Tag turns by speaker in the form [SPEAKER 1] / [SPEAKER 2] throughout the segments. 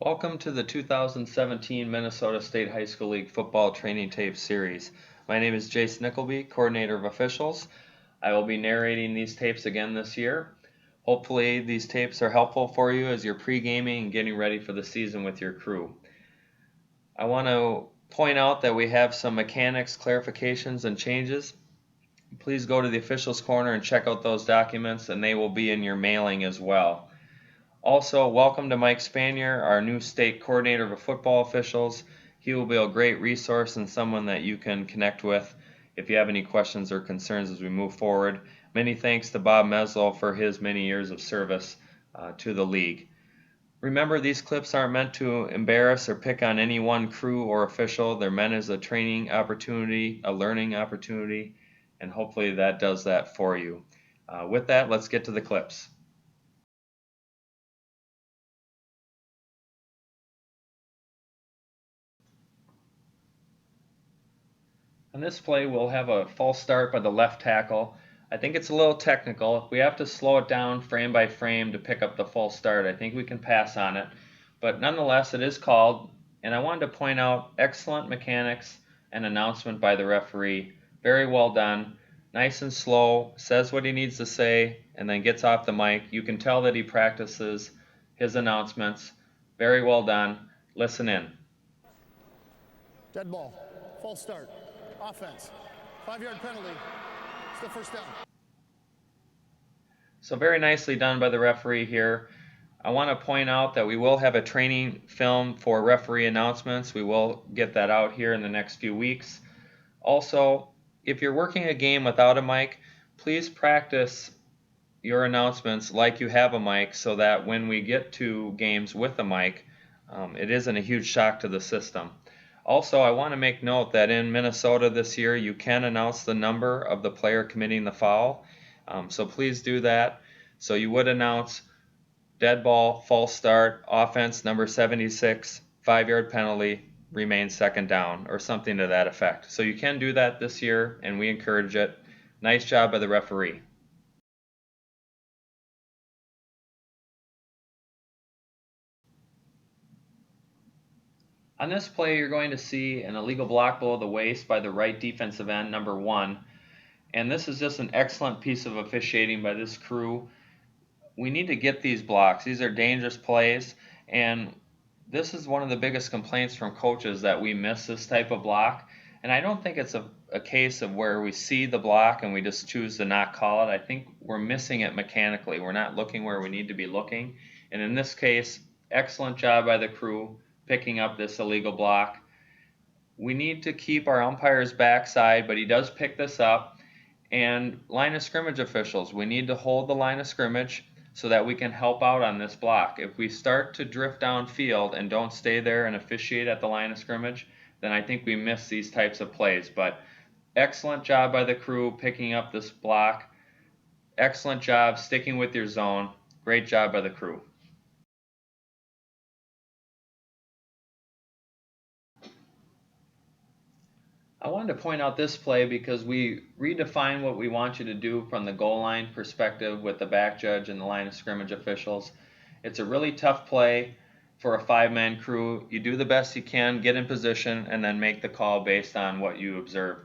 [SPEAKER 1] Welcome to the 2017 Minnesota State High School League Football Training Tape Series. My name is Jace Nickleby, Coordinator of Officials. I will be narrating these tapes again this year. Hopefully these tapes are helpful for you as you're pre-gaming and getting ready for the season with your crew. I want to point out that we have some mechanics, clarifications, and changes. Please go to the Officials Corner and check out those documents, and they will be in your mailing as well. Also, welcome to Mike Spanier, our new state coordinator of football officials. He will be a great resource and someone that you can connect with if you have any questions or concerns as we move forward. Many thanks to Bob Meslow for his many years of service to the league. Remember, these clips aren't meant to embarrass or pick on any one crew or official. They're meant as a training opportunity, a learning opportunity, and hopefully that does that for you. With that, let's get to the clips. On this play, we'll have a false start by the left tackle. I think it's a little technical. If we have to slow it down frame by frame to pick up the false start, I think we can pass on it. But nonetheless, it is called, and I wanted to point out excellent mechanics and announcement by the referee. Very well done. Nice and slow, says what he needs to say, and then gets off the mic. You can tell that he practices his announcements. Very well done. Listen in.
[SPEAKER 2] Dead ball. False start. Offense. 5-yard penalty. Still first down.
[SPEAKER 1] So very nicely done by the referee here. I want to point out that we will have a training film for referee announcements. We will get that out here in the next few weeks. Also, if you're working a game without a mic, please practice your announcements like you have a mic so that when we get to games with a mic, it isn't a huge shock to the system. Also, I want to make note that in Minnesota this year, you can announce the number of the player committing the foul. So please do that. So you would announce dead ball, false start, offense number 76, 5-yard penalty, remains second down, or something to that effect. So you can do that this year, and we encourage it. Nice job by the referee. On this play, you're going to see an illegal block below the waist by the right defensive end, number 1. And this is just an excellent piece of officiating by this crew. We need to get these blocks. These are dangerous plays, and this is one of the biggest complaints from coaches that we miss this type of block. And I don't think it's a case of where we see the block and we just choose to not call it. I think we're missing it mechanically. We're not looking where we need to be looking. And in this case, excellent job by the crew picking up this illegal block. We need to keep our umpire's backside, but he does pick this up. And line of scrimmage officials, we need to hold the line of scrimmage so that we can help out on this block. If we start to drift downfield and don't stay there and officiate at the line of scrimmage, then I think we miss these types of plays. But excellent job by the crew picking up this block. Excellent job sticking with your zone. Great job by the crew. I wanted to point out this play because we redefine what we want you to do from the goal line perspective with the back judge and the line of scrimmage officials. It's a really tough play for a 5-man crew. You do the best you can, get in position, and then make the call based on what you observe.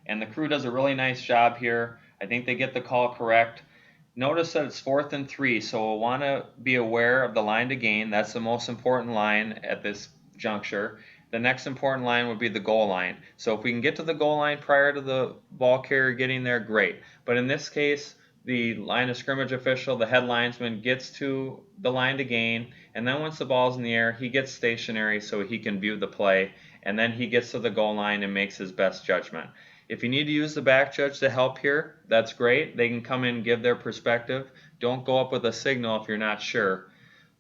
[SPEAKER 1] And the crew does a really nice job here. I think they get the call correct. Notice that it's 4th and 3, so we'll want to be aware of the line to gain. That's the most important line at this juncture. The next important line would be the goal line. So if we can get to the goal line prior to the ball carrier getting there, great. But in this case, the line of scrimmage official, the head linesman, gets to the line to gain, and then once the ball's in the air, he gets stationary so he can view the play, and then he gets to the goal line and makes his best judgment. If you need to use the back judge to help here, that's great. They can come in and give their perspective. Don't go up with a signal if you're not sure.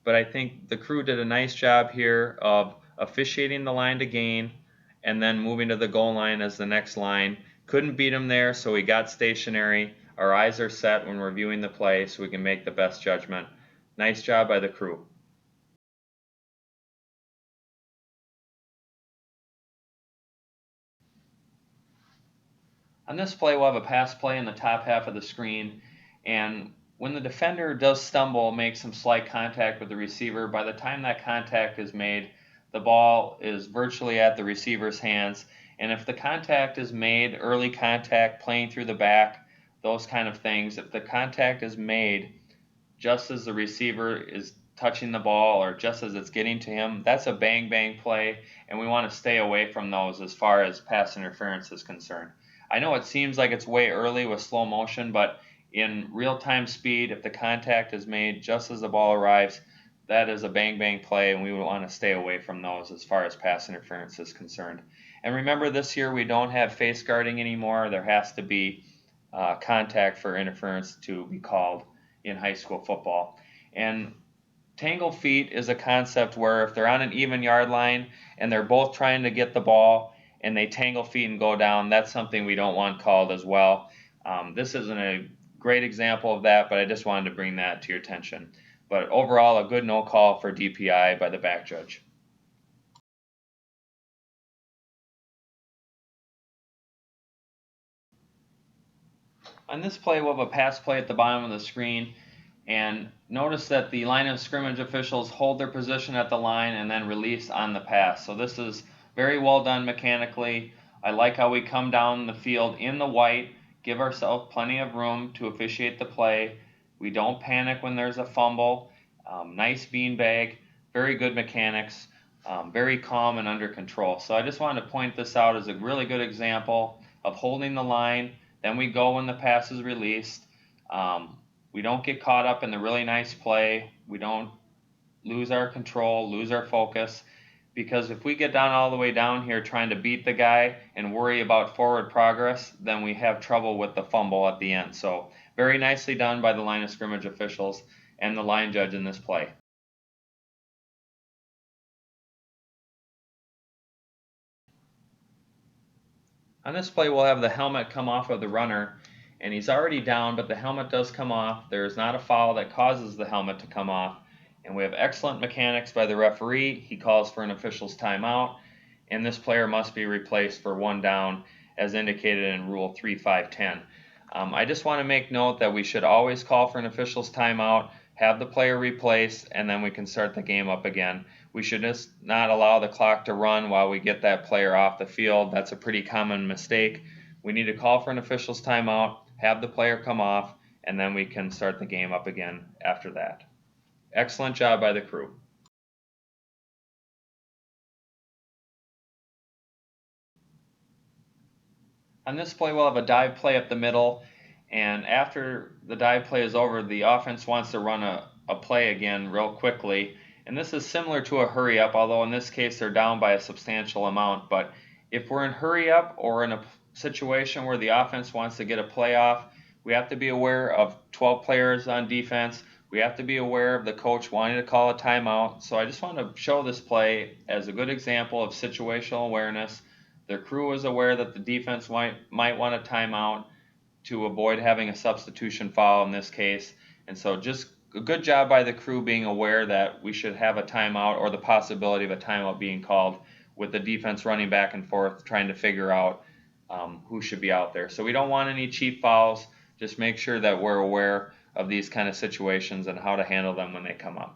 [SPEAKER 1] But I think the crew did a nice job here of officiating the line to gain and then moving to the goal line as the next line. Couldn't beat him there, so we got stationary. Our eyes are set when reviewing the play so we can make the best judgment. Nice job by the crew. On this play, we'll have a pass play in the top half of the screen, and when the defender does stumble, make some slight contact with the receiver, by the time that contact is made, the ball is virtually at the receiver's hands. And if the contact is made, early contact, playing through the back, those kind of things, if the contact is made just as the receiver is touching the ball or just as it's getting to him, that's a bang bang play, and we want to stay away from those as far as pass interference is concerned. I know it seems like it's way early with slow motion, but in real time speed, if the contact is made just as the ball arrives, that is a bang bang play, and we would want to stay away from those as far as pass interference is concerned. And remember, this year we don't have face guarding anymore. There has to be contact for interference to be called in high school football. And tangle feet is a concept where if they're on an even yard line and they're both trying to get the ball and they tangle feet and go down, that's something we don't want called as well. This isn't a great example of that, but I just wanted to bring that to your attention. But overall, a good no call for DPI by the back judge. On this play, we'll have a pass play at the bottom of the screen. And notice that the line of scrimmage officials hold their position at the line and then release on the pass. So this is very well done mechanically. I like how we come down the field in the white, give ourselves plenty of room to officiate the play. We don't panic when there's a fumble. Nice beanbag, very good mechanics, very calm and under control. So I just wanted to point this out as a really good example of holding the line. Then we go when the pass is released. We don't get caught up in the really nice play. We don't lose our control, lose our focus, because if we get down all the way down here trying to beat the guy and worry about forward progress, then we have trouble with the fumble at the end. So very nicely done by the line of scrimmage officials and the line judge in this play. On this play, we'll have the helmet come off of the runner, and he's already down, but the helmet does come off. There is not a foul that causes the helmet to come off, and we have excellent mechanics by the referee. He calls for an official's timeout, and this player must be replaced for one down, as indicated in Rule 3510. I just want to make note that we should always call for an official's timeout, have the player replaced, and then we can start the game up again. We should just not allow the clock to run while we get that player off the field. That's a pretty common mistake. We need to call for an official's timeout, have the player come off, and then we can start the game up again after that. Excellent job by the crew. On this play, we'll have a dive play up the middle, and after the dive play is over, the offense wants to run a play again real quickly. And this is similar to a hurry up, although in this case they're down by a substantial amount. But if we're in hurry up or in a situation where the offense wants to get a play off, we have to be aware of 12 players on defense. We have to be aware of the coach wanting to call a timeout. So I just want to show this play as a good example of situational awareness. The crew is aware that the defense might want a timeout to avoid having a substitution foul in this case. And so just a good job by the crew being aware that we should have a timeout or the possibility of a timeout being called, with the defense running back and forth trying to figure out who should be out there. So we don't want any cheap fouls. Just make sure that we're aware of these kind of situations and how to handle them when they come up.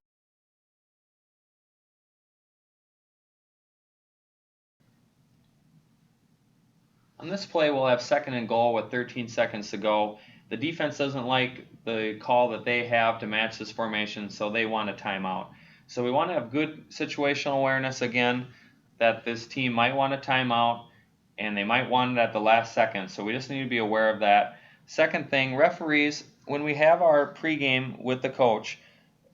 [SPEAKER 1] On this play, we'll have second and goal with 13 seconds to go. The defense doesn't like the call that they have to match this formation, so they want a timeout. So we want to have good situational awareness again, that this team might want a timeout, and they might want it at the last second. So we just need to be aware of that. Second thing, referees, when we have our pregame with the coach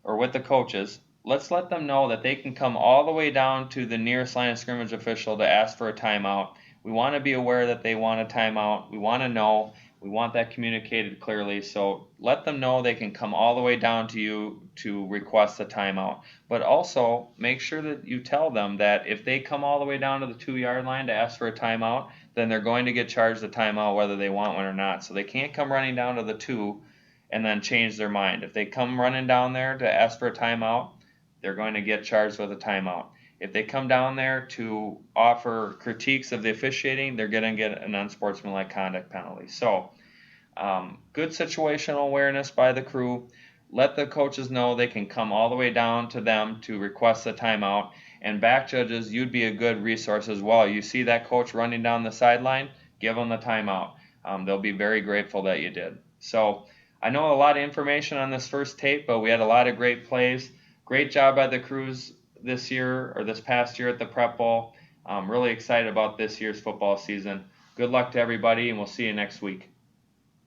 [SPEAKER 1] or with the coaches, let's let them know that they can come all the way down to the nearest line of scrimmage official to ask for a timeout. We want to be aware that they want a timeout. We want to know. We want that communicated clearly. So let them know they can come all the way down to you to request a timeout. But also make sure that you tell them that if they come all the way down to the 2-yard line to ask for a timeout, then they're going to get charged a timeout whether they want one or not. So they can't come running down to the 2 and then change their mind. If they come running down there to ask for a timeout, they're going to get charged with a timeout. If they come down there to offer critiques of the officiating, they're going to get an unsportsmanlike conduct penalty. So Good situational awareness by the crew. Let the coaches know they can come all the way down to them to request the timeout. And back judges, you'd be a good resource as well. You see that coach running down the sideline, give them the timeout. They'll be very grateful that you did. So I know a lot of information on this first tape, but we had a lot of great plays. Great job by the crews this year or this past year at the Prep Bowl. I'm really excited about this year's football season. Good luck to everybody, and we'll see you next week.